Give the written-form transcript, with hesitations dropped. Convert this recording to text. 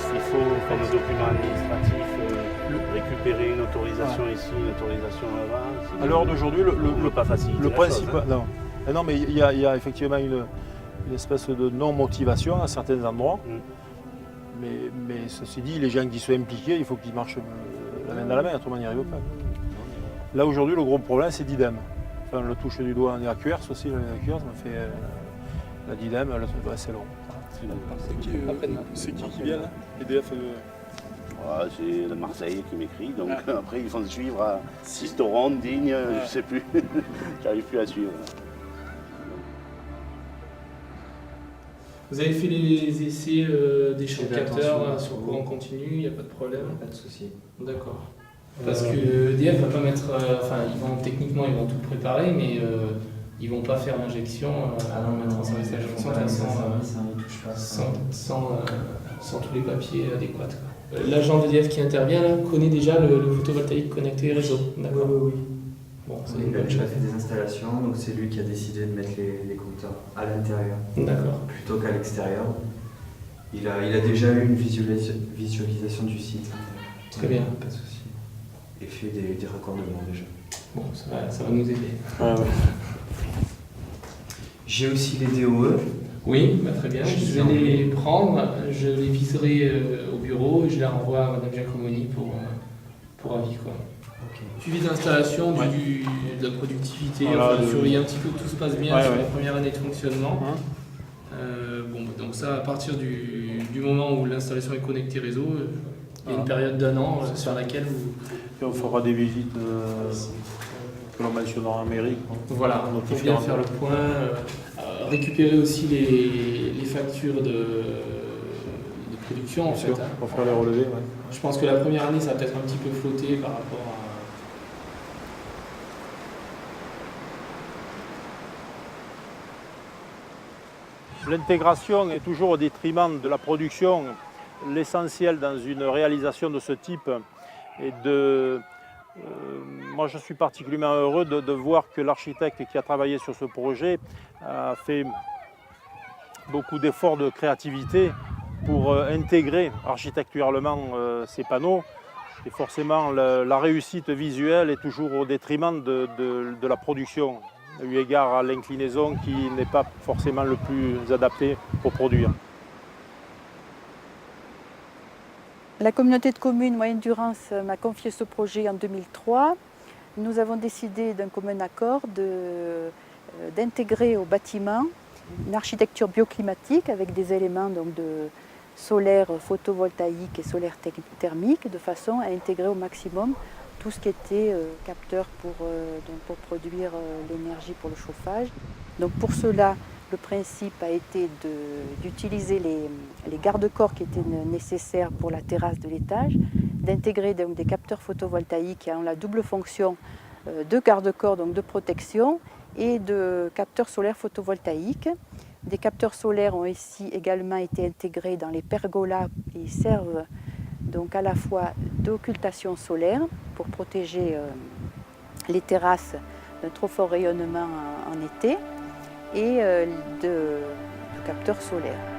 Il faut, comme document administratif, récupérer une autorisation ici, une autorisation là-bas. À l'heure d'aujourd'hui, pas faciliter le la principe, chose, hein. non, mais il y a effectivement une espèce de non-motivation à certains endroits. Mais ceci dit, les gens qui sont impliqués, il faut qu'ils marchent la main dans la main, autrement on n'y arrive pas. Là aujourd'hui, le gros problème, c'est d'IDEM. Enfin, on le touche du doigt, on est à Cuers aussi, ça m'a fait la d'IDEM, c'est long. C'est qui vient là? EDF C'est de Marseille qui m'écrit, donc après ils font suivre à Sisteron, Digne, je sais plus, j'arrive plus à suivre. Vous avez fait les essais des champs capteurs sur courant continu, il n'y a pas de problème? Pas de souci. D'accord. Parce que EDF va pas mettre, techniquement ils vont tout préparer, mais ils vont pas faire l'injection, mettre en service sans tous les papiers adéquats. L'agent d'EDF qui intervient là connaît déjà le photovoltaïque connecté réseau. D'accord. Oui. Bon, c'est Il a déjà fait des installations, donc c'est lui qui a décidé de mettre les compteurs à l'intérieur plutôt qu'à l'extérieur. Il a déjà eu une visualisation du site. Très bien. Pas de souci. Et fait des raccordements déjà. Bon, ça va nous aider. J'ai aussi les DOE. Oui, très bien. Je vais les prendre, je les viserai au bureau et je les renvoie à Mme Giacomoni pour avis. Okay. Suivi d'installation, de la productivité, surveiller un petit peu que tout se passe bien sur la première année de fonctionnement. Donc ça, à partir du moment où l'installation est connectée réseau, il y a une période d'un an sur laquelle on fera des visites que l'on mentionnera en mairie. Voilà, pour bien faire le point, récupérer aussi les factures de production en fait. Pour faire les relevés. Je pense que la première année, ça va peut-être un petit peu flotter par rapport à... L'intégration est toujours au détriment de la production. L'essentiel dans une réalisation de ce type est moi je suis particulièrement heureux de voir que l'architecte qui a travaillé sur ce projet a fait beaucoup d'efforts de créativité pour intégrer architecturalement ces panneaux. Et forcément la réussite visuelle est toujours au détriment de la production, eu égard à l'inclinaison qui n'est pas forcément le plus adapté pour produire. La communauté de communes Moyenne-Durance m'a confié ce projet en 2003. Nous avons décidé d'un commun accord d'intégrer au bâtiment une architecture bioclimatique avec des éléments donc, de solaire photovoltaïque et solaire thermique, de façon à intégrer au maximum tout ce qui était capteur pour produire l'énergie pour le chauffage. Donc pour cela, le principe a été d'utiliser les garde-corps qui étaient nécessaires pour la terrasse de l'étage, d'intégrer des capteurs photovoltaïques qui ont la double fonction de garde-corps, donc de protection, et de capteurs solaires photovoltaïques. Des capteurs solaires ont ici également été intégrés dans les pergolas qui servent donc à la fois d'occultation solaire pour protéger les terrasses d'un trop fort rayonnement en été, et de capteurs solaires.